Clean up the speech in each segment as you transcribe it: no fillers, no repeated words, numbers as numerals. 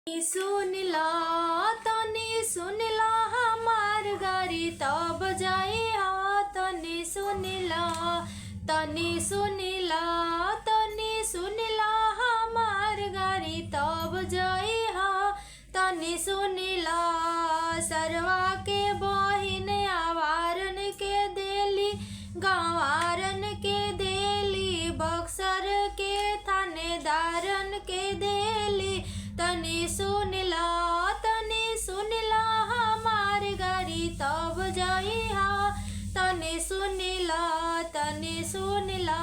सुनला तनी सुनला हमार गारी तब जाई हा तनी सुनला तनी सुनला तनी सुनला हमार गारी तब जाई हा तनी सुनला सरवा के बहिन आवारन के देली गंवारन के देली बक्सर के थानेदारन के देली तनी सुनला हमार गारी तब जाई हा तनी सुनला तनी सुनला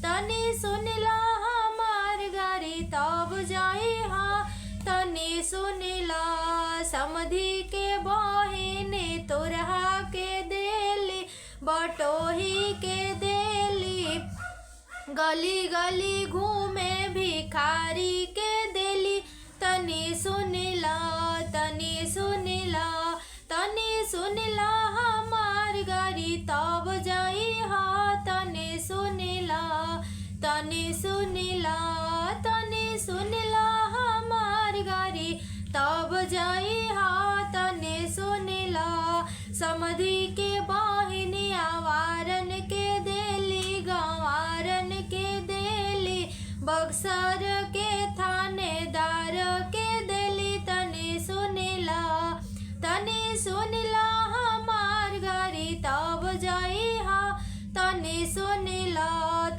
तनी सुनला हमार गारी तब जाई हा तनी सुनला समधी के बहिने तोरहा के देली बटोही के देली गली गली घूमे भिखारी के देली तनी सुनला तनी सुनला तनी सुनला हमार गारी तब जाई हा तनी सुनला तनी सुनला तनी सुनला हमार गारी तब जाई हा तनी सुनला समधी के बहिनी आवारन के देली गंवारन के देली बक्सर के थानेदार के देली तनी सुनला हमार गारी तब जाई हा तनी सुनला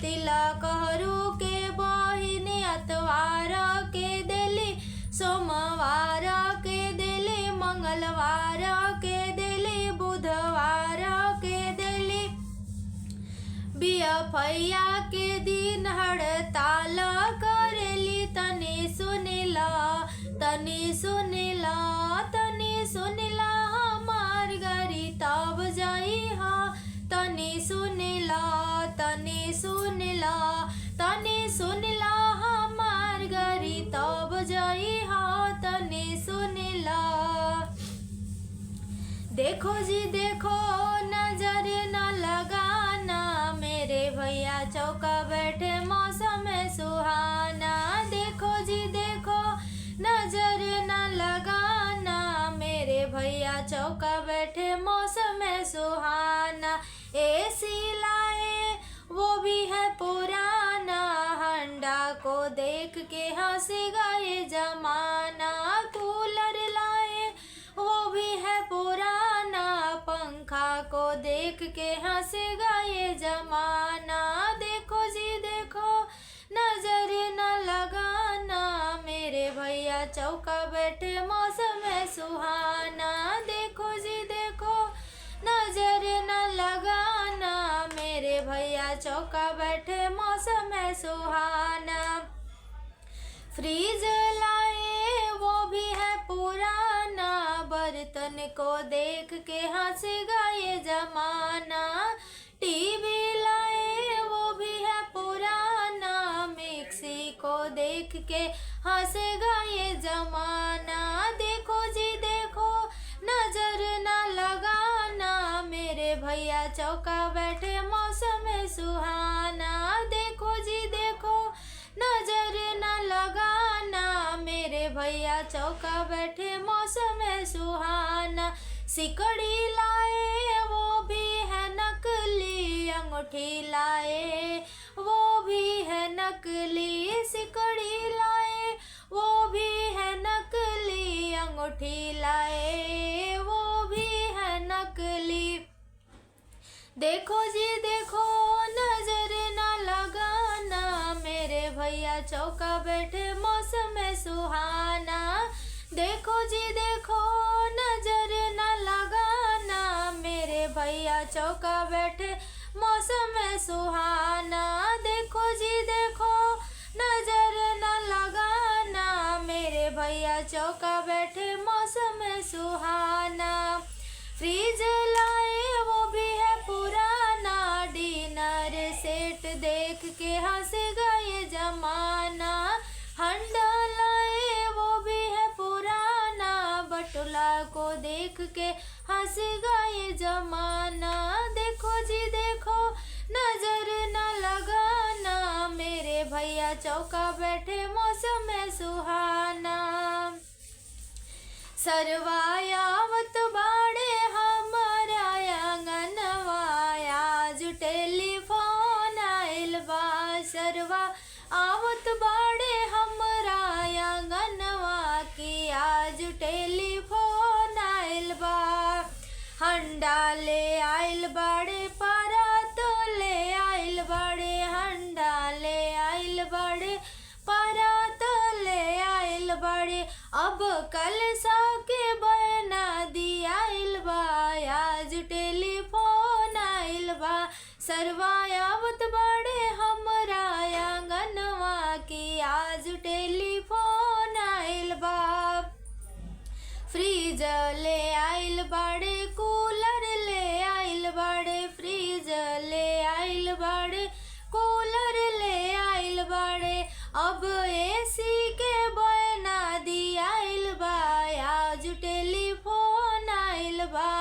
तिलक हरू के बहिनी अतवार के देली सोमवार के देली मंगलवार के देली बुधवार के देली बियफैया के दिन हड़ताल करेली तनी सुनला तनी सुनला तनी सुनला हमार गारी तब जाई हा तनी सुनला तनी सुनला तनी सुनला हमार गारी तब जाई हा तनी सुनला देखो जी देखो नजर न लगाना मेरे भैया चौका बैठे मौसम सुहाना देखो जी देखो नजर न लगाना मेरे भैया चौका बैठे मौसम सुहाना एसी लाए वो भी है पुराना हंडा को देख के हंसेगा ये जमाना कूलर लाए वो भी है पुराना पंखा को देख के हंसेगा ये जमाना देखो जी देखो नजर न लगाना मेरे भैया चौका बैठे मौसम सुहाना देखो जी देखो नजर न लगाना मेरे भैया चौका बैठे मौसम सुहाना फ्रिज लाए वो भी है पुराना बर्तन को देख के हंसेगा ये जमाना टीवी लाए वो भी है पुराना मिक्सी को देख के हंसेगा ये जमाना देखो जी देखो नजर न लगाना मेरे भैया चौका बैठे मौसम सुहाना देखो जी देखो नजर न लगाना मेरे भैया चौका बैठे मौसम सुहाना सिकड़ी लाए वो भी है नकली अंगूठी लाए वो भी है नकली सिकड़ी लाए वो भी है नकली अंगूठी लाए वो भी है नकली देखो जी देखो नजर न लगाना मेरे भैया चौका बैठे मौसम सुहाना देखो जी देखो नजर न लगाना मेरे भैया चौका बैठे मौसम सुहाना देखो जी देखो नजर न लगाना मेरे भैया चौका बैठे मौसम सुहाना फ्रिज लाए वो भी है पुराना डिनर सेट देख के हंसेगा ये जमाना हंडा लाए वो भी है पुराना बटुला को देख के हंसेगा ये जमाना देखो जी देखो नजर न लगाना मेरे भैया चौका बैठे मौसम सुहाना। सरवायावत बाड़े हमारा आंगनवा आज टेलीफोन आइल बा। सरवा आवत बाड़े हमरा आंगनवा की आज टेलीफोन आइल बा। हंडा ले आइल बाड़े परात ले आइल बाड़े हंडा ले आइल बाड़े परात ले आइल बाड़े। अब कल के बना दियाइल बा आज टेलीफोन आइल बा। सरवायावत बाड़े हमरा आंगनवा की आज टेलीफोन आइल बा। फ्रिज ले आइल बाड़े कूलर ले आइल बाड़े फ्रिज ले आइल बाड़े कूलर ले आइल बाड़े। अब एसी के बना दियाइल बा आज टेलीफोन आइल बा।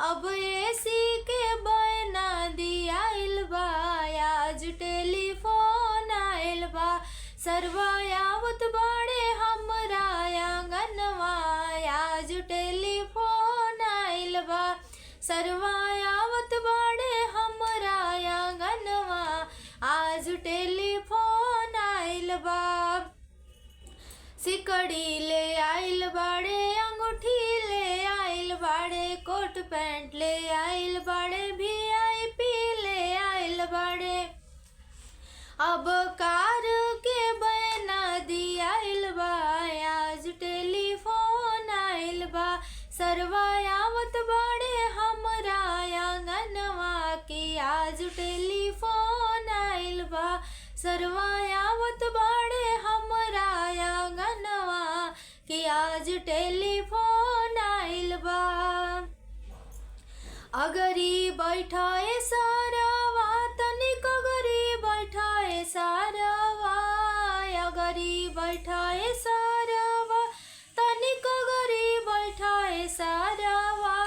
अब एसी के बना दियाइल बा आज टेलीफोन आइल बा। सरवायावत बाड़े हमरा आंगनवा आज टेलीफोन आइल बा। सरवायावत बाड़े हमरा आंगनवा आज टेलीफोन आइल बा। सिकड़ी ले आइल बाड़े अंगूठी ले आइल बाड़े कोट पैंट ले आइल बाड़े VIP ले आइल बाड़े। अब कार के बना दियाइल बा आज टेलीफोन आइल बा। सरवायावत बाड़े हमरा आंगनवा की आज टेलीफोन आइल बा। सरवायावत बाड़े हमरा आंगनवा की आज टेलीफोन आइल बा। अगरी बैठाए सारवा तनिक अगरी बैठाए सारवा अगरी बैठाए सारवा तनिक अगरी बैठाए सारवा।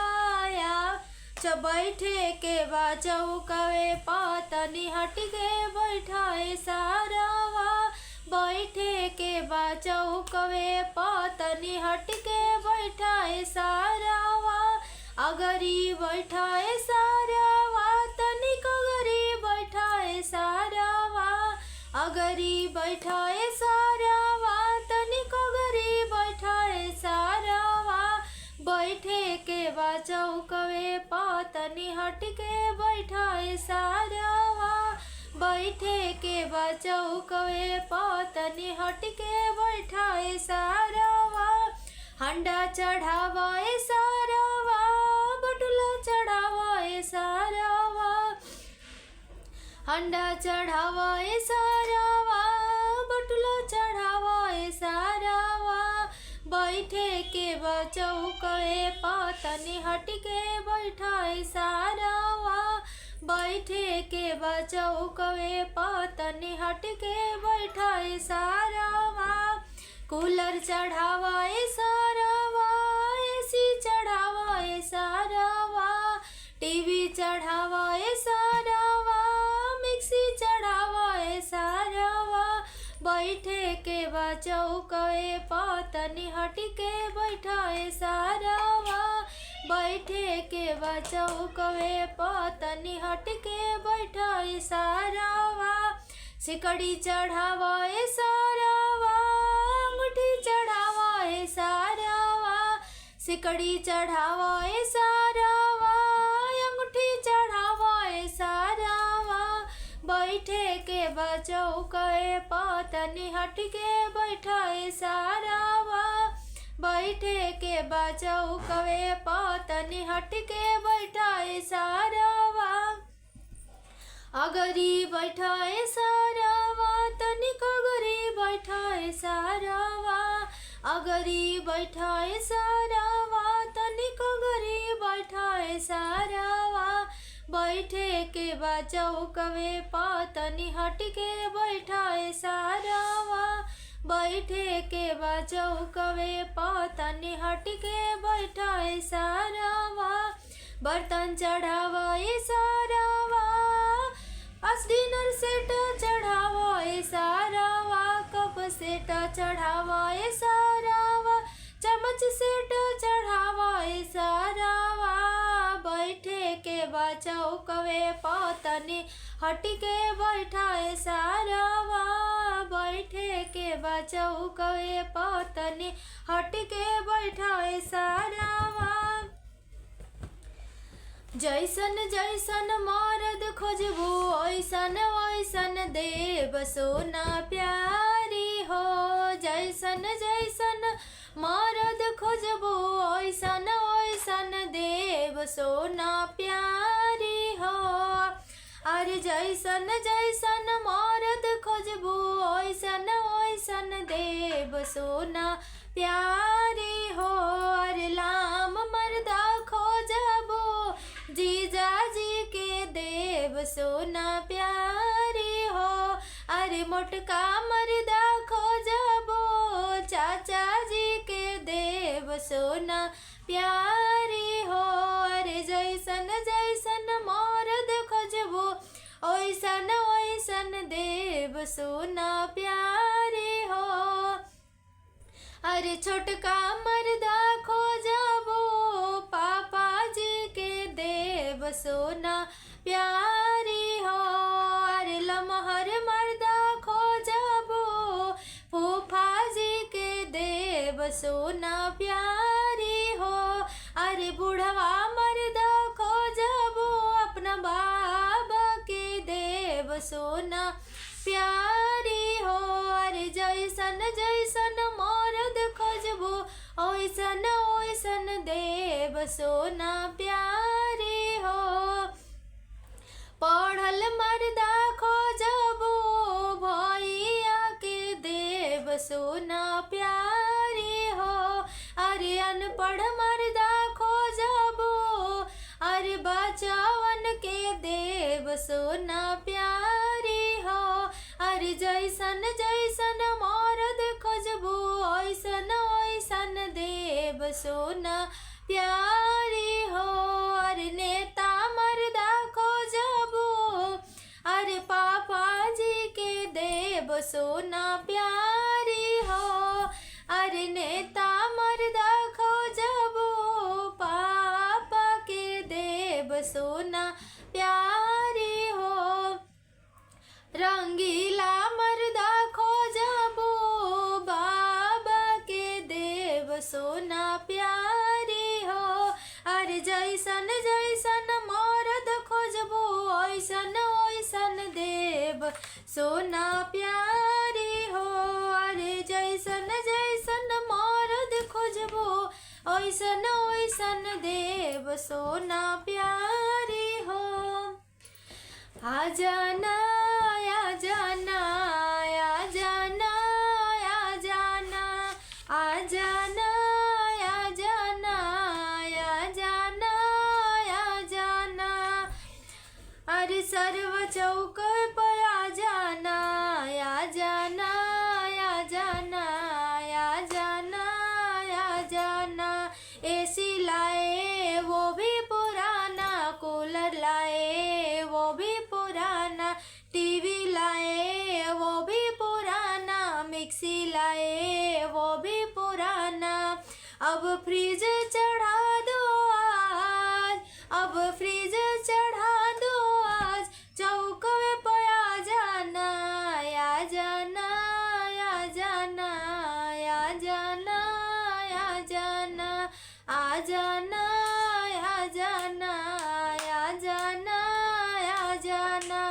बैठे के बा चौकवे पातनी हट के बैठाए सारवा बैठे के बा चौकवे पातनी हट के बैठाए सारवा। अगरी बैठाए सारवा तनिक अगरी बैठाए सारवा अगरी बैठाए सारवा तनिक अगरी बैठाए सारवा। बैठे के बा चौकवे पातनी हट के बैठाए सारवा बैठे के बा चौकवे पातनी हट के बैठाए सारवा। हंडा चढ़ावाए सारवा बटुला चढ़ावाए सारवा हंडा चढ़ावाए सारवा बटुला चढ़ावाए सारवा। बैठे के बा चौकवे पातनी हट के बैठाए सारवा बैठे के बा चौकवे पातनी हट के बैठाए सारवा। कूलर चढ़ावाए सारवा AC चढ़ावाए सारवा टीवी चढ़ावाए सारवा मिक्सी चढ़ावाए सारवा। बैठे के बा चौकवे पातनी हट के बैठाए सारवा बैठे के बा चौकवे पातनी हट के बैठाए सारवा। सिकड़ी चढ़ावाए सारवा अंगूठी चढ़ावाए सारवा सिकड़ी चढ़ावाए सारवा अंगूठी चढ़ावाए सारवा। बैठे के बा चौकवे पातनी हट के बैठाए सारवा बैठे के बा चौकवे पातनी हट के बैठाए सारवा। अगरी बैठाए सारवा तनिक अगरी बैठाए सारवा अगरी बैठाए सारवा तनिक अगरी बैठाए सारवा। बैठे के बा चौकवे पातनी हट के बैठाए सारवा बैठे के बा चौकवे पातनी हट के बैठाए सारवा। बर्तन चढ़ावाए सारवा डिनर सेट चढ़ावाए सारवा कप सेट चढ़ावाए सारवा चम्मच सेट बचाओ कवे पतनी हट के बैठाए सारावा बैठे के बचाओ कवे पतनी हट के बैठाए सारावा। जैसन जैसन मरद खोजबू ओइसन ओइसन देव सोना प्यारी हो। जैसन जैसन मरद खोजबू ओइसन ओइसन देव सोना प्यारी हो। अरे जैसन जैसन मरद खोजबू ओइसन ओइसन देव सोना प्यारी हो। अरे लाम मर्दा खोजबू जीजा जी के देव सोना प्यारी हो। अरे मोटका मर्दा खोजबो चाचा जी के देव सोना प्यारी हो। अरे जैसन जैसन मर्द खोजबो ओइसन ओइसन देव सोना प्यारी हो। अरे छोटका मर्दा खोजबो पापा जी के देव सोना प्यारी हो। अरे लमहर मर्दा खोजबो फूफा जी के देव सोना प्यारी हो। अरे बुढ़वा मर्दा खोजबो अपना बाबा के देव सोना प्यारी हो। अरे जैसन जैसन मर्द खोजबो ओइसन ओइसन देव सोना प्यारी हो। पढ़ल मर्दा खोजबो भैया के देव सोना प्यारी हो। अरे अनपढ़ मर्दा खोजबो अरे बचवन के देव सोना प्यारी हो। अरे जैसन जैसन मर्द खोजबो ओइसन ओइसन देव सोना प्यारी हो। अरे नेता मर्दा खोजबो अरे पापा जी के देव सोना प्यारी हो। अरे नेता मर्दा खोजबो पापा के देव सोना प्यारी हो। रंगीला मर्दा खोजबो बाबा के देव सोना प्यारी हो। अरे जैसन जैसन मर्द खोजबो ओइसन ओइसन देव सोना प्यारी हो। अरे जैसन जैसन मर्द खोजबो ओइसन ओइसन देव सोना प्यारी हो। आ जाना आ जाना आ जाना आ जाना आ जाना आ जाना आ जाना आ जाना। अरे सर्व चौक पर आ जाना आ जाना आ जाना आ जाना आ जाना। एसी लाए वो भी पुराना कूलर लाए वो भी पुराना टीवी लाए वो भी पुराना मिक्सी लाए वो भी पुराना। अब फ्रिज चढ़ा दो आज अब फ्रिज चढ़ा दो आज चौक पे आ जाना आ जाना आ जाना आ जाना आ जाना आ जाना आ जाना आ जाना आ जाना।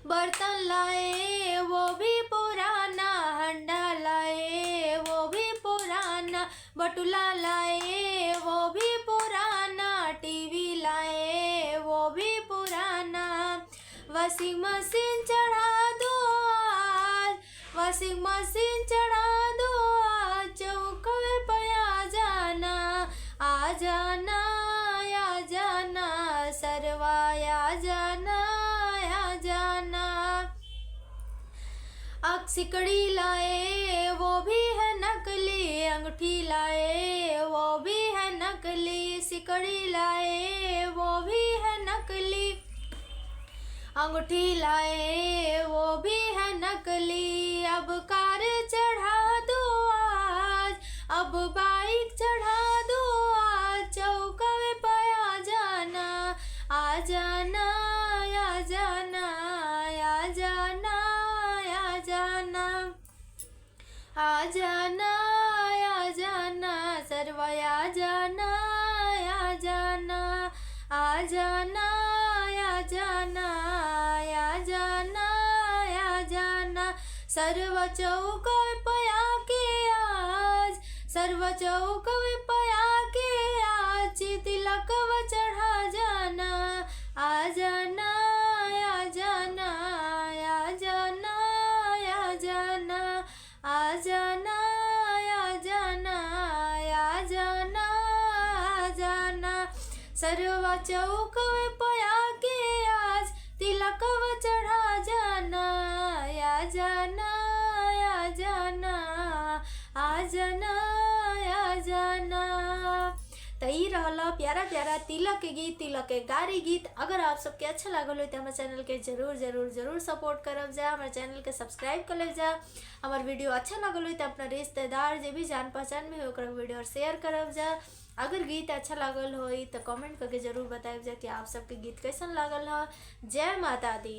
बर्तन लाए वो भी पुराना हंडा लाए वो भी पुराना बटुला लाए वो भी पुराना टीवी लाए वो भी पुराना। वॉशिंग मशीन चढ़ा दो आज वॉशिंग मशीन चढ़ा दो आज चौक पे आ जाना आ जाना आ जाना सरवा आ जाना आ जाना। सिकड़ी लाए वो भी है नकली अंगूठी लाए वो भी है नकली सिकड़ी लाए वो भी है नकली अंगूठी लाए वो भी है नकली। अब कार चढ़ा दो आज अब बाइक चढ़ा दो आज चौक पे आ जाना जाना आ जाना सर्व आ जाना आ जाना आ जाना आ जाना आ जाना आ जाना सर्व चौक पया के आज सर्व चौक पया के आज तिलक चढ़ा जाना आ जाना आ जाना आ जाना आ जाना आ जाना आ जाना आ जाना आ जाना सर्व चौक पया के आज तिलक चढ़ा जाना आ जाना आ जाना आ जाना आ जाना। तो ई रहला प्यारा प्यारा तिलक के गीत, तिलक के गारी गीत। अगर आप सबके अच्छा लागल हो तो हमारे चैनल के जरूर जरूर जरूर सपोर्ट करब जा, हमारे चैनल के सब्सक्राइब कर ले जा। हमार वीडियो अच्छा लागल हो तो अपना रिश्तेदार जो भी जान पहचान में हो ओकरा वीडियो और शेयर करब जा। अगर गीत अच्छा लागल हो तो कमेंट करके जरूर बताएब जा कि आप सबके गीत कैसन लागल हो। जय माता दी।